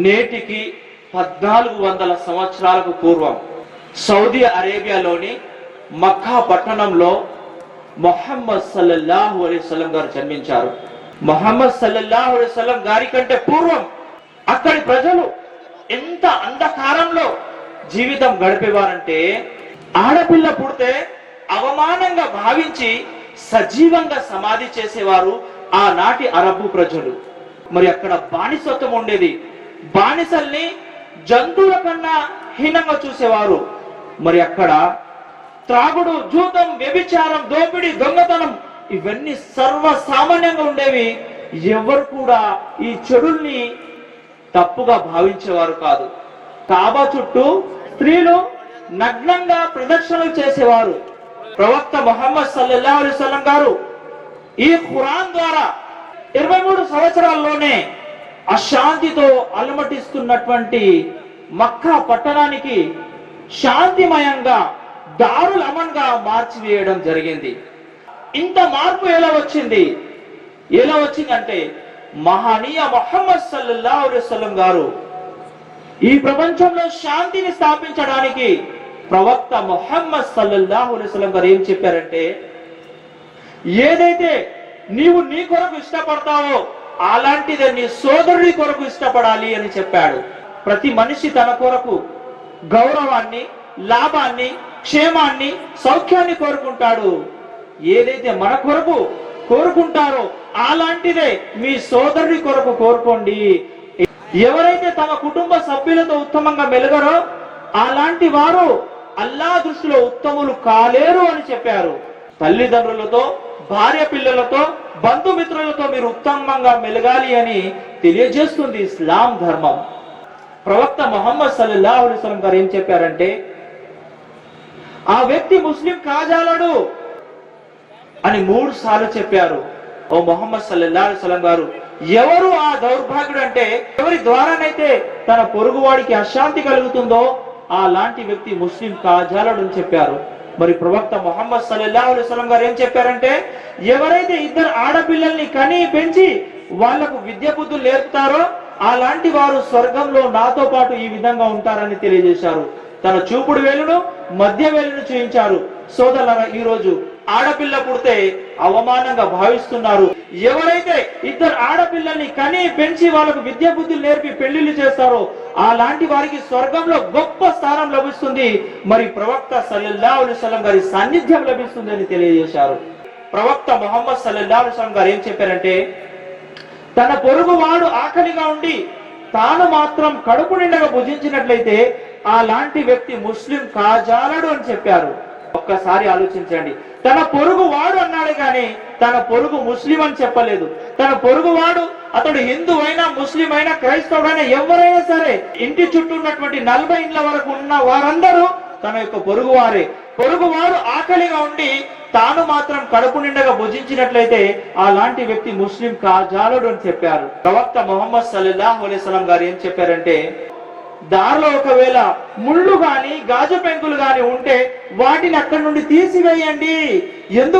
నేటికి 1400 సంవత్సరాలకు పూర్వం సౌదీ అరేబియాలోని మక్కా పట్టణంలో మొహమ్మద్ సల్లల్లాహు అలైహి వసల్లం గారు జన్మించారు. మొహమ్మద్ సల్లల్లాహు అలైహి వసల్లం గారి కంటే పూర్వం అక్కడి ప్రజలు ఎంత అంధకారంలో జీవితం గడిపేవారంటే, ఆడపిల్ల పుడితే అవమానంగా భావించి సజీవంగా సమాధి చేసేవారు ఆనాటి అరబ్బు ప్రజలు. మరి అక్కడ బానిసత్వం ఉండేది. బానిసల్ని జంతువుల కన్నా హీనంగా చూసేవారు. మరి అక్కడ త్రాగుడు, జూదం, వ్యభిచారం, దోపిడీ, దొంగతనం ఇవన్నీ సర్వసామాన్యంగా ఉండేవి. ఎవరు కూడా ఈ చెడుల్ని తప్పుగా భావించేవారు కాదు. కాబా చుట్టూ స్త్రీలు నగ్నంగా ప్రదర్శనలు చేసేవారు. ప్రవక్త ముహమ్మద్ సల్లల్లాహు అలైహి వసల్లం గారు ఈ ఖురాన్ ద్వారా 23 సంవత్సరాల్లోనే అశాంతితో అలమటిస్తున్నటువంటి మక్కా పట్టణానికి శాంతిమయంగా దారుల్ అమన్ గా మార్చివేయడం జరిగింది. ఇంత మార్పు ఎలా వచ్చిందంటే మహనీయ ముహమ్మద్ సల్లల్లాహు అలైహి వసల్లం గారు ఈ ప్రపంచంలో శాంతిని స్థాపించడానికి ప్రవక్త ముహమ్మద్ సల్లల్లాహు అలైహి వసల్లం గారు ఏం చెప్పారంటే, ఏదైతే నీవు నీ కొరకు ఇష్టపడతావో అలాంటిదే నీ సోదరుడి కొరకు ఇష్టపడాలి అని చెప్పాడు. ప్రతి మనిషి తన కొరకు గౌరవాన్ని, లాభాన్ని, క్షేమాన్ని, సౌఖ్యాన్ని కోరుకుంటాడు. ఏదైతే మన కొరకు కోరుకుంటారో అలాంటిదే మీ సోదరుడి కొరకు కోరుకోండి. ఎవరైతే తమ కుటుంబ సభ్యులతో ఉత్తమంగా మెలగరో అలాంటి వారు అల్లాహ్ దృష్టిలో ఉత్తములు కాలేరు అని చెప్పారు. తల్లిదండ్రులతో, భార్య పిల్లలతో, బంధుమిత్రులతో మీరు ఉత్తమంగా మెలగాలి అని తెలియజేస్తుంది ఇస్లాం ధర్మం. ప్రవక్త ముహమ్మద్ సల్లల్లాహు అలైహి వసల్లం గారు ఏం చెప్పారంటే, ఆ వ్యక్తి ముస్లిం కాజాలడు అని 3 సార్లు చెప్పారు. ఓ ముహమ్మద్ సల్లల్లాహు అలైహి వసల్లం గారు, ఎవరు ఆ దౌర్భాగ్యుడు అంటే, ఎవరి ద్వారానైతే తన పొరుగువాడికి అశాంతి కలుగుతుందో అలాంటి వ్యక్తి ముస్లిం కాజాలడు అని చెప్పారు. మరి ప్రవక్త ముహమ్మద్ సల్లల్లాహు అలైహి వసల్లం గారు ఏం చెప్పారంటే, ఎవరైతే 2 ఆడపిల్లల్ని కని పెంచి వాళ్లకు విద్య బుద్ధులు నేర్పుతారో అలాంటి వారు స్వర్గంలో నాతో పాటు ఈ విధంగా ఉంటారని తెలియజేశారు. తన చూపుడు వేలును, మధ్య వేలును చూయించారు. సోదరులారా, ఈ రోజు ఆడపిల్ల పుడితే అవమానంగా భావిస్తున్నారు. ఎవరైతే 2 ఆడపిల్లల్ని కని పెంచి వాళ్ళకు విద్య బుద్ధులు నేర్పి పెళ్లిళ్ళు చేస్తారో అలాంటి వారికి స్వర్గంలో గొప్ప స్థానం లభిస్తుంది. మరి ప్రవక్త సల్లల్లాహు అలైహి వసల్లం గారి సాన్నిధ్యం లభిస్తుంది అని తెలియజేశారు. ప్రవక్త ముహమ్మద్ సల్లల్లాహు అలైహి వసల్లం గారు ఏం చెప్పారంటే, తన పొరుగు వాడు ఆకలిగా ఉండి తాను మాత్రం కడుపు నిండగా భుజించినట్లయితే అలాంటి వ్యక్తి ముస్లిం కాజాలడు అని చెప్పారు. ఒక్కసారి ఆలోచించండి. తన పొరుగు వాడు అన్నాడు కానీ తన పొరుగు ముస్లిం అని చెప్పలేదు. తన పొరుగు వాడు అతడు హిందూ అయినా, ముస్లిం అయినా, క్రైస్తవుడైనా, ఎవరైనా సరే ఇంటి చుట్టూ ఉన్నటువంటి 40 ఇండ్ల వరకు ఉన్న వారందరూ తన యొక్క పొరుగువారే. పొరుగువాడు ఆకలిగా ఉండి తాను మాత్రం కడుపు నిండగా భుజించినట్లయితే అలాంటి వ్యక్తి ముస్లిం కాజాలడు అని చెప్పారు. ప్రవక్త ముహమ్మద్ సల్లల్లాహు అలైహి వసల్లం గారు ఏం చెప్పారంటే, దారిలో ఒకవేళ ముళ్ళు గాని, గాజు పెంకులు గాని ఉంటే వాటిని అక్కడి నుండి తీసివేయండి. ఎందుకు